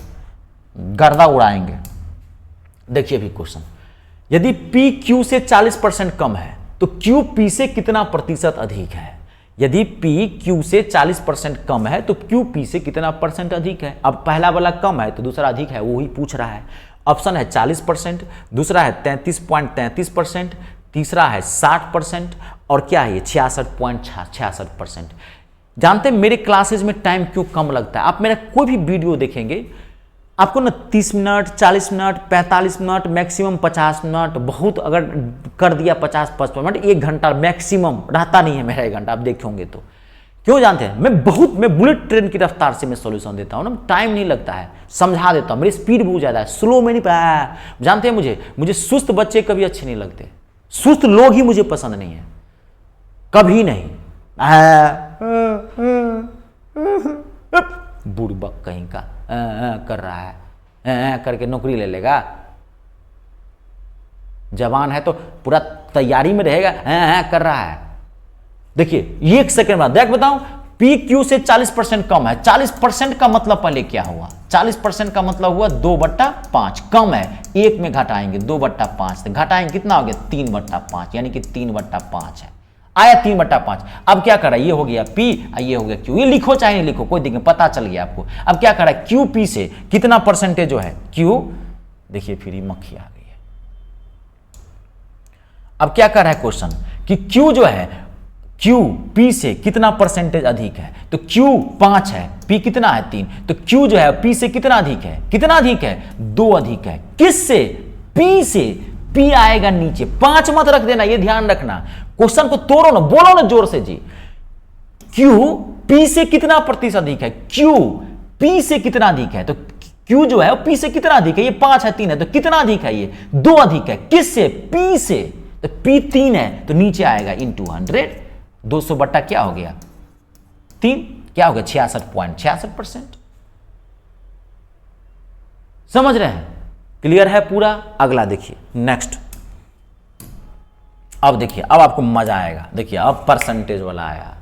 गर्दा उड़ाएंगे। देखिए अभी क्वेश्चन, यदि P Q से 40% कम है तो Q P से कितना प्रतिशत अधिक है। यदि P Q से 40% कम है तो Q P से कितना परसेंट अधिक है। अब पहला वाला कम है तो दूसरा अधिक है, वो ही पूछ रहा है। ऑप्शन है 40%, दूसरा है 33.33%, तीसरा है 60%, और क्या है ये 66.66%। जानते हैं मेरे क्लासेज में टाइम क्यों कम लगता है? आप मेरा कोई भी वीडियो देखेंगे, आपको ना 30 minute, 40 minute, 45 minute, maximum 50 minute, बहुत अगर कर दिया 50-55 मिनट, 1 घंटा मैक्सिमम, रहता नहीं है मेरा 1 घंटा। आप देखेंगे तो क्यों जानते हैं, मैं बुलेट ट्रेन की रफ्तार से मैं सॉल्यूशन देता हूँ ना, टाइम नहीं लगता है, समझा देता हूँ। मेरी स्पीड बहुत ज़्यादा है, स्लो में नहीं पाया। जानते हैं मुझे सुस्त बच्चे कभी अच्छे नहीं लगते, सुस्त लोग ही मुझे पसंद नहीं है, कभी नहीं। बुड़बक कहीं का कर रहा है, करके नौकरी ले लेगा। जवान है तो पूरा तैयारी में रहेगा, कर रहा है। देखिए 1 सेकंड बाद देख बताऊं, P Q से 40% कम है। 40% का मतलब पहले क्या हुआ, 40% का मतलब हुआ 2/5। कम है, 1 में घटाएंगे 2/5, तो घटाएंगे कितना हो गया, 3/5, यानी कि 3/5 है, आया 3/5। अब क्या करा, ये हो गया P, ये हो गया Q। ये लिखो चाहे नहीं लिखो, कोई दिक्कत, पता चल गया आपको। अब क्या करा, Q P से कितना परसेंटेज जो है Q, देखिए फिर ही मक्खी आ गई है। अब क्या कर रहा है क्वेश्चन कि Q जो है, Q P से कितना परसेंटेज अधिक है, तो Q 5 है, P कितना है 3, तो Q जो है P से कितना अधिक है, कितना अधिक है, 2 अधिक है। किससे, P से। P आएगा नीचे, 5 मत रख देना, ये ध्यान रखना। क्वेश्चन को तोड़ो ना, बोलो ना जोर से जी। Q P से कितना प्रतिशत अधिक है, Q P से कितना अधिक है, तो Q जो है P से कितना अधिक है, ये 5 है, 3 है, तो कितना अधिक है, ये 2 अधिक है। किससे, P से, तो P 3 है, तो नीचे आएगा इंटू 100। 200 बट्टा क्या हो गया 3, क्या हो गया 66.66%। समझ रहे हैं, क्लियर है पूरा। अगला देखिए नेक्स्ट। अब देखिए, अब आपको मजा आएगा। देखिए अब परसेंटेज वाला आया।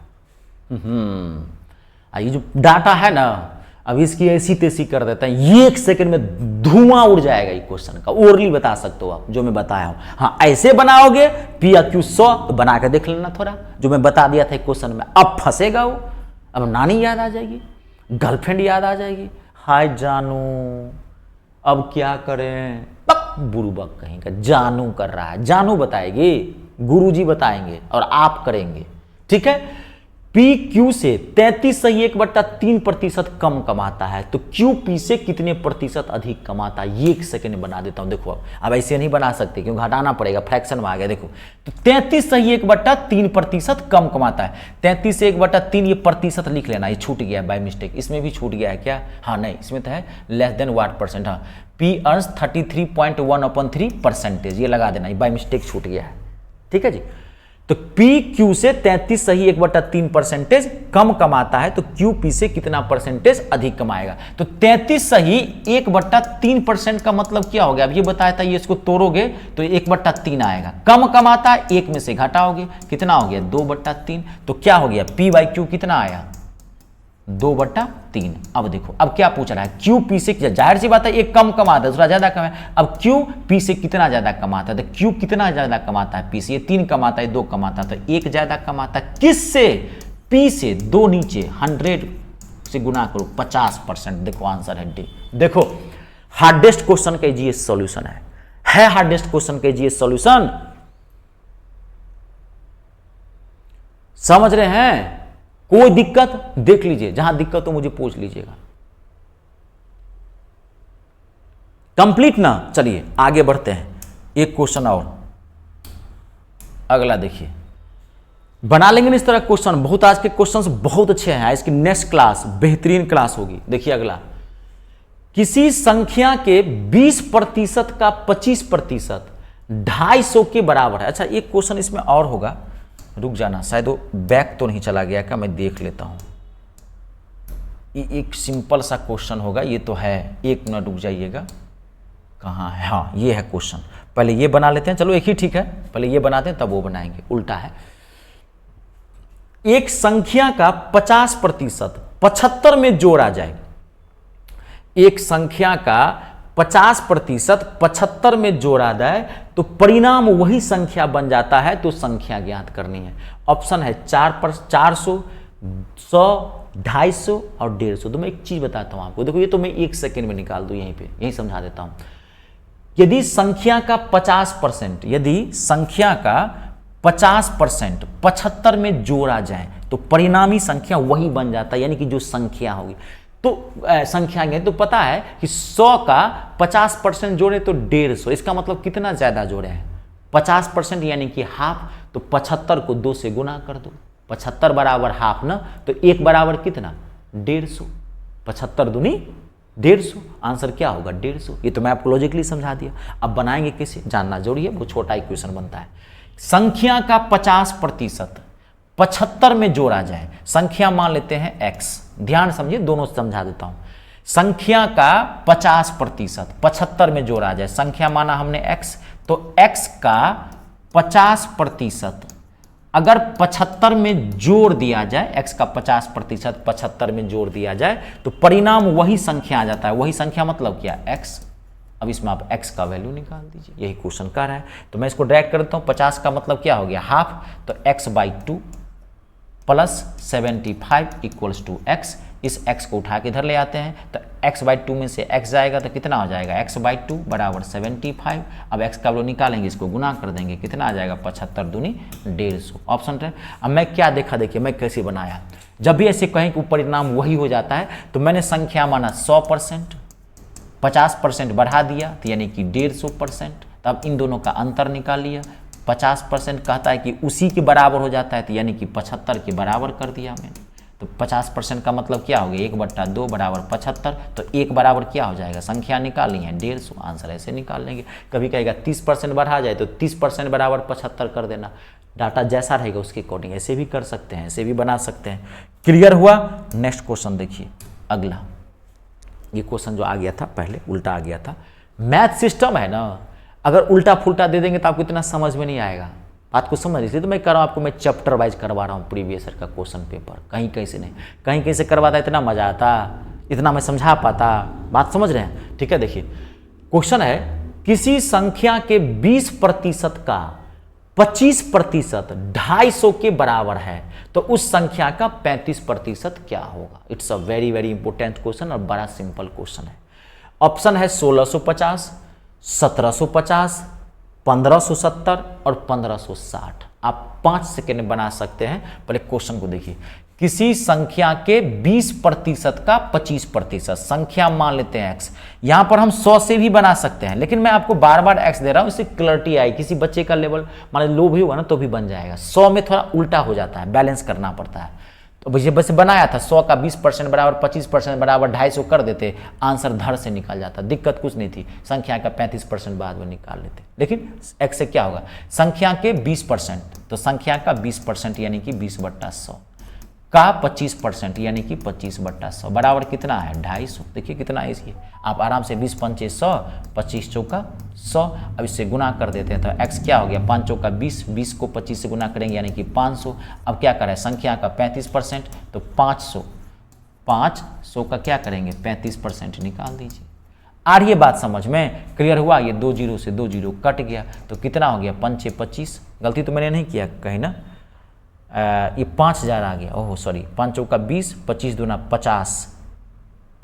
ये जो डाटा है ना, अब इसकी ऐसी तेसी कर देता है, ये 1 सेकंड में धुआं उड़ जाएगा। ये क्वेश्चन का ओरली बता सकते हो आप, जो मैं बताया हूं। हाँ ऐसे बनाओगे P या Q 100, तो बना के देख लेना थोड़ा, जो मैं बता दिया था क्वेश्चन में। अब फंसेगा वो, अब नानी याद आ जाएगी, गर्लफ्रेंड याद आ जाएगी, हाय जानू, अब क्या करें, बुरुबक कहीं का, जानू कर रहा है, जानू बताएगी, गुरुजी बताएंगे और आप करेंगे, ठीक है। पी क्यू से 33.3% कम कमाता है, तो क्यू पी से कितने प्रतिशत अधिक कमाता है, ये एक सेकंड में बना देता हूं। देखो अब ऐसे नहीं बना सकते क्योंकि घटाना पड़ेगा, फ्रैक्शन में आ गया। देखो तो 33.3% कम कमाता है। 33 से 1/3 ये प्रतिशत लिख लेना, ये छूट गया बाय मिस्टेक, इसमें भी छूट गया है क्या, हाँ नहीं, इसमें तो है लेस देन वाट परसेंट, हाँ पी अर्न्स 33.1/3%, ये लगा देना, ये बाय मिस्टेक छूट गया है, ठीक है जी। तो पी क्यू से 33 सही 1/3% कम कमाता है, तो क्यू पी से कितना परसेंटेज अधिक कमाएगा। तो 33 सही 1/3% का मतलब क्या हो गया, अब ये बताया था, ये इसको तोड़ोगे तो 1/3 आएगा। कम कमाता है, 1 में से घटाओगे, कितना हो गया 2/3, तो क्या हो गया पी बाई क्यू कितना आया 2/3। अब देखो अब क्या पूछ रहा है, क्यू पी से, जाहिर सी बात है एक कम कमाता है दूसरा ज्यादा कमाए, अब क्यू पी से कितना ज्यादा कमाता है, तो क्यू कितना ज्यादा कमाता है पी से, ये 3 कमाता है 2 कमाता है, तो 1 ज्यादा कमाता है, किससे, पी से, 2 नीचे 100 से गुना करो 50%, देखो आंसर है डी। देखो हार्डेस्ट क्वेश्चन का जीएस सॉल्यूशन है हार्डेस्ट क्वेश्चन का जीएस सॉल्यूशन, समझ रहे हैं। कोई दिक्कत देख लीजिए, जहां दिक्कत हो मुझे पूछ लीजिएगा। कंप्लीट ना, चलिए आगे बढ़ते हैं, एक क्वेश्चन और अगला देखिए, बना लेंगे इस तरह क्वेश्चन, बहुत आज के क्वेश्चंस बहुत अच्छे हैं, इसकी नेक्स्ट क्लास बेहतरीन क्लास होगी। देखिए अगला, किसी संख्या के 20% का 25% 250 के बराबर है। अच्छा एक क्वेश्चन इसमें और होगा, रुक जाना, शायद वो बैक तो नहीं चला गया क्या, मैं देख लेता हूं। ये एक सिंपल सा क्वेश्चन होगा, ये तो है, 1 मिनट रुक जाइएगा, कहाँ है, हाँ ये है क्वेश्चन, पहले ये बना लेते हैं, चलो एक ही ठीक है, पहले ये बनाते हैं तब वो बनाएंगे, उल्टा है। एक संख्या का 50% 75 में जोड़ा जाए, एक संख्या का 50% 75 में जोड़ा जाए तो परिणाम वही संख्या बन जाता है, तो संख्या ज्ञात करनी है। ऑप्शन है 400, 100, 250 और 150। तो मैं एक चीज बताता हूं आपको, देखो ये तो मैं 1 सेकेंड में निकाल दूं, यहीं पे यहीं समझा देता हूं। यदि संख्या का 50%, यदि संख्या का 50% 75 में जोड़ा जाए तो परिणामी संख्या वही बन जाता है, यानी कि जो संख्या होगी, तो संख्या है तो पता है कि 100 का 50% जोड़े तो 150, इसका मतलब कितना ज्यादा जोड़े हैं 50%, यानी कि हाफ, तो 75 को 2 से गुना कर दो, 75 बराबर हाफ ना, तो 1 बराबर कितना 150, 75 दूनी 150, आंसर क्या होगा 150। ये तो मैं आपको लॉजिकली समझा दिया, अब बनाएंगे कैसे जानना जरूरी है, वो छोटा इक्वेशन बनता है। संख्या का 50% 75 में जोड़ा जाए, संख्या मान लेते हैं x, ध्यान समझिए दोनों समझा देता हूं। संख्या का 50% 75 में जोड़ा जाए, संख्या माना हमने x, तो x का 50% अगर 75 में जोड़ दिया जाए, x का 50% 75 में जोड़ दिया जाए तो परिणाम वही संख्या आ जाता है। वही संख्या मतलब क्या x, अब इसमें आप x का वैल्यू निकाल दीजिए, यही क्वेश्चन कर रहा है। तो मैं इसको डायरेक्ट कर देता हूं, 50 का मतलब क्या हो गया हाफ, तो x/2 plus 75 equals to x, इस x को उठा के इधर ले आते हैं, तो x/2 में से x जाएगा तो कितना हो जाएगा x/2 बराबर 75। अब x का वैल्यू निकालेंगे, इसको गुना कर देंगे, कितना आ जाएगा 75 दूनी 150, ऑप्शन है। अब मैं क्या देखा, देखिए मैं कैसे बनाया, जब भी ऐसे कहें कि परिणाम वही हो जाता है तो मैंने संख्या माना 100%, 50% बढ़ा दिया तो यानी कि 150%, तब इन दोनों का अंतर निकाल लिया, 50% कहता है कि उसी के बराबर हो जाता है, तो यानी कि 75 के बराबर कर दिया मैंने, तो 50% का मतलब क्या हो गया 1/2 बराबर 75, तो 1 बराबर क्या हो जाएगा, संख्या निकालनी है 150, आंसर ऐसे निकाल लेंगे। कभी कहेगा 30% बढ़ा जाए तो 30% बराबर 75 कर देना, डाटा जैसा रहेगा उसके अकॉर्डिंग ऐसे भी कर सकते हैं, ऐसे भी बना सकते हैं। क्लियर हुआ। नेक्स्ट क्वेश्चन देखिए अगला, ये क्वेश्चन जो आ गया था पहले उल्टा आ गया था, मैथ सिस्टम है ना, अगर उल्टा फुल्टा दे देंगे तो आपको इतना समझ में नहीं आएगा, बात को समझ, इसलिए तो मैं कर रहा हूँ आपको, मैं चैप्टर वाइज करवा रहा हूँ प्रीवियस ईयर का क्वेश्चन पेपर, कहीं कहीं से नहीं, कहीं कहीं से करवाता इतना मजा आता, इतना मैं समझा पाता, बात समझ रहे हैं। ठीक है, देखिए क्वेश्चन है, किसी संख्या के 20% का 25% 250 के बराबर है तो उस संख्या का 35% क्या होगा? It's a very very important question और बड़ा सिंपल क्वेश्चन है। ऑप्शन है 1650, 1750, 1570 और 1560। आप 5 सेकेंड में बना सकते हैं। पहले क्वेश्चन को देखिए। किसी संख्या के 20% का 25%, संख्या मान लेते हैं x। यहां पर हम 100 से भी बना सकते हैं, लेकिन मैं आपको बार बार x दे रहा हूं, इससे क्लैरिटी आई। किसी बच्चे का लेवल मान लो भी होगा ना तो भी बन जाएगा। 100 में थोड़ा उल्टा हो जाता है, बैलेंस करना पड़ता है। तो बस बनाया था 100 का 20% बराबर 25% बराबर 250 कर देते, आंसर धड़ से निकल जाता, दिक्कत कुछ नहीं थी। संख्या का 35% बाद में निकाल लेते। लेकिन x से क्या होगा? संख्या के 20%, तो संख्या का 20% यानी कि 20/100 का 25% यानी कि 25/100 बराबर कितना है? 250। देखिए कितना है इसकी, आप आराम से 20 पंचे 100, 25 चौका 100। अब इससे गुना कर देते हैं तो x क्या हो गया? 5 चौका 20, 20 को 25 से गुना करेंगे यानी कि 500। अब क्या करें? संख्या का 35% तो 500, 500 का क्या करेंगे? 35% निकाल दीजिए। आ रही है बात समझ में? क्लियर हुआ? ये 2 जीरो से 2 जीरो कट गया तो कितना हो गया? 5 6 25। गलती तो मैंने नहीं किया कहीं ना, ये 5000 आ गया। ओह सॉरी, 5 चौका 20, 25 दूना 50,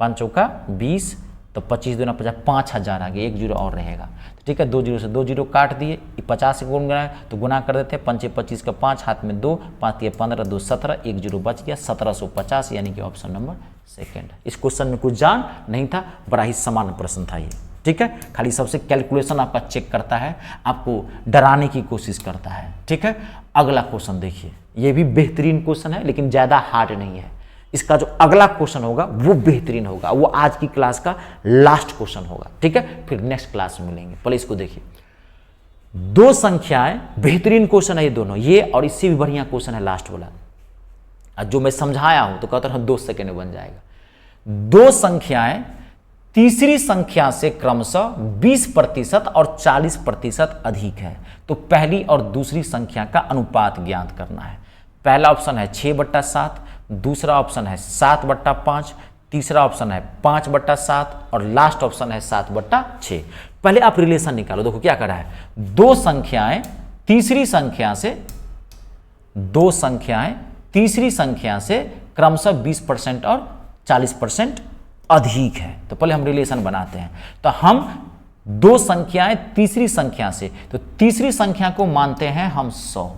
5 चौका 20 तो 25 दूना 50, 5000 आ गया। 1 जीरो और रहेगा। तो ठीक है, 2 जीरो से 2 जीरो काट दिए। 50 से गुण कराए तो गुना कर देते हैं। 5 25 का 5, हाथ में 2, 5 ये 15, 2 17, 1 जीरो बच गया। 1750 यानी कि ऑप्शन नंबर सेकेंड। इस क्वेश्चन में कुछ जान नहीं था, बड़ा ही सामान्य प्रश्न था ये। ठीक है, खाली सबसे कैलकुलेशन आपका चेक करता है, आपको डराने की कोशिश करता है। ठीक है, अगला क्वेश्चन देखिए। ये भी बेहतरीन क्वेश्चन है लेकिन ज़्यादा हार्ड नहीं है। इसका जो अगला क्वेश्चन होगा वो बेहतरीन होगा, वो आज की क्लास का लास्ट क्वेश्चन होगा। ठीक है, फिर नेक्स्ट क्लास में मिलेंगे। पहले इसको देखिए। दो संख्याएं, बेहतरीन क्वेश्चन है ये दोनों, ये और इससे भी बढ़िया क्वेश्चन है लास्ट वाला। जो मैं समझाया हूं तो कहता हूं 2 सेकेंड में बन जाएगा। दो संख्याएं तीसरी संख्या से क्रमशः 20% और 40% अधिक है तो पहली और दूसरी संख्या का अनुपात ज्ञात करना है। पहला ऑप्शन है 6/7, दूसरा ऑप्शन है 7/5, तीसरा ऑप्शन है 5/7 और लास्ट ऑप्शन है 7/6। पहले आप रिलेशन निकालो। देखो क्या कर रहा है, दो संख्याएं तीसरी संख्या से क्रमशः 20% और 40% अधिक है। तो पहले हम रिलेशन बनाते हैं। तो हम दो संख्याएं तीसरी संख्या से, तो तीसरी संख्या को मानते हैं हम 100।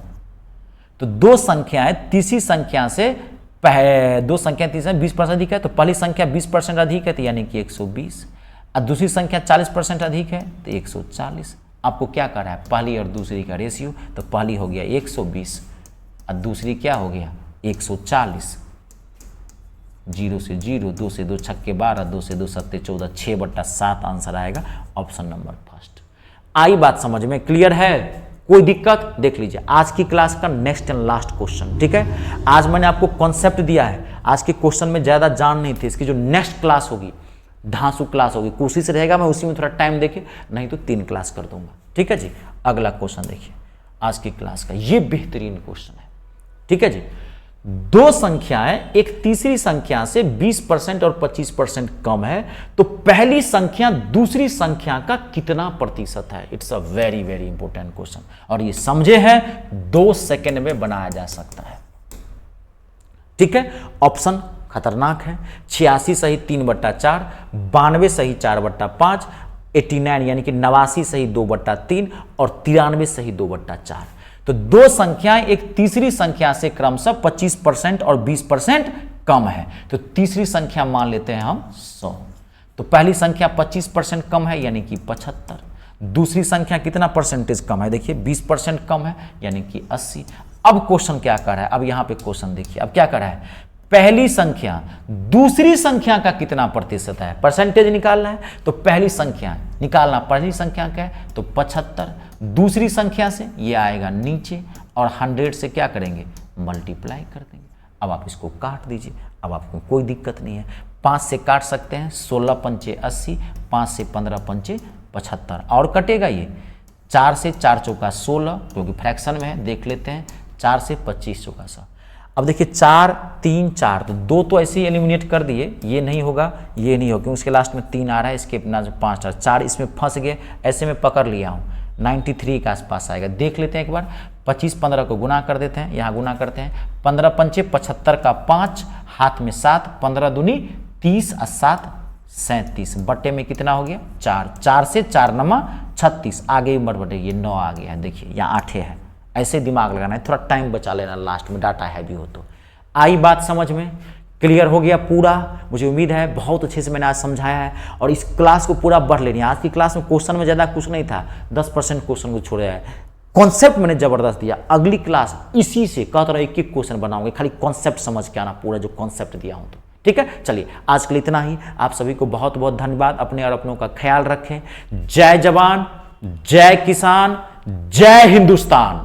तो दो संख्याएं तीसरी संख्या से 20% अधिक है तो पहली संख्या 20% अधिक है तो यानी कि 120, और दूसरी संख्या 40% अधिक है तो 140। आपको क्या कर रहा है? पहली और दूसरी का रेशियो। तो पहली हो गया 120 और दूसरी क्या हो गया? 140। 0 से 0, 2 से 2 छक्के 12, 2 से 2 सत्ते 14, 6/7 आंसर आएगा ऑप्शन नंबर फर्स्ट। आई बात समझ में? क्लियर है? कोई दिक्कत? देख लीजिए आज की क्लास का नेक्स्ट एंड लास्ट क्वेश्चन। ठीक है, आज मैंने आपको कॉन्सेप्ट दिया है। आज के क्वेश्चन में ज्यादा जान नहीं थी। इसकी जो नेक्स्ट क्लास होगी धांसू क्लास होगी, कोशिश रहेगा मैं उसी में थोड़ा टाइम देके, नहीं तो 3 क्लास कर दूंगा। ठीक है जी, अगला क्वेश्चन देखिए आज की क्लास का। ये बेहतरीन क्वेश्चन है। ठीक है जी, दो संख्याएं एक तीसरी संख्या से 20% और 25% कम है तो पहली संख्या दूसरी संख्या का कितना प्रतिशत है? It's a very very important question और ये समझे हैं 2 सेकेंड में बनाया जा सकता है। ठीक है, ऑप्शन खतरनाक है। 86 सही 3/4, 92 सही 4/5, 89 यानी कि 89 सही 2/3 और 93 सही 2/4। तो दो संख्याएं एक तीसरी संख्या से क्रमशः 25% और 20% कम है तो तीसरी संख्या मान लेते हैं हम 100। तो पहली संख्या 25% कम है यानी कि 75। दूसरी संख्या कितना परसेंटेज कम है? देखिए 20% कम है यानी कि 80। अब क्वेश्चन क्या कर रहा है? अब यहां पे क्वेश्चन देखिए, अब क्या कर रहा है? पहली संख्या दूसरी संख्या का कितना प्रतिशत है, परसेंटेज निकालना है। तो पहली संख्या निकालना, पहली संख्या क्या है? तो 75। दूसरी संख्या से ये आएगा नीचे और 100 से क्या करेंगे? मल्टीप्लाई कर देंगे। अब आप इसको काट दीजिए, अब आपको कोई दिक्कत नहीं है। 5 से काट सकते हैं, 16 पंचे 80, 5 से 15 पंचे 75 और कटेगा ये 4 से 4 चौका 16 क्योंकि फ्रैक्शन में है, देख लेते हैं। 4 से 25 चौका 100। अब देखिए 4 3 4 तो 2 तो ऐसे ही एलिमिनेट कर दिए, ये नहीं होगा, ये नहीं होगा क्योंकि उसके लास्ट में 3 आ रहा है, इसके अपना 5 4 इसमें फंस गए, ऐसे में पकड़ लिया हूँ। 93 के आसपास आएगा। देख लेते हैं एक बार, 25 15 को गुना कर देते हैं, यहाँ गुना करते हैं, 15 पंचे 75 का 5, हाथ में 7, 15 दूनी 30 और 7 37, बट्टे में कितना हो गया 4, 4 से 4 नमा 36, आगे बढ़ बटे ये 9 आ गया है। देखिए यहाँ 8 है, ऐसे दिमाग लगाना है, थोड़ा टाइम बचा लेना, लास्ट में डाटा हैवी हो तो। आई बात समझ में, क्लियर हो गया पूरा? मुझे उम्मीद है बहुत अच्छे से मैंने आज समझाया है, और इस क्लास को पूरा बढ़ लेनी है। आज की क्लास में क्वेश्चन में ज़्यादा कुछ नहीं था, 10% क्वेश्चन को छोड़ा है, कॉन्सेप्ट मैंने जबरदस्त दिया। अगली क्लास इसी से कहता रहा एक एक क्वेश्चन बनाऊंगे, खाली कॉन्सेप्ट समझ के आना, पूरा जो कॉन्सेप्ट दिया हूँ तो ठीक है। चलिए आज के लिए इतना ही, आप सभी को बहुत बहुत धन्यवाद। अपने और अपनों का ख्याल रखें। जय जवान, जय किसान, जय हिंदुस्तान।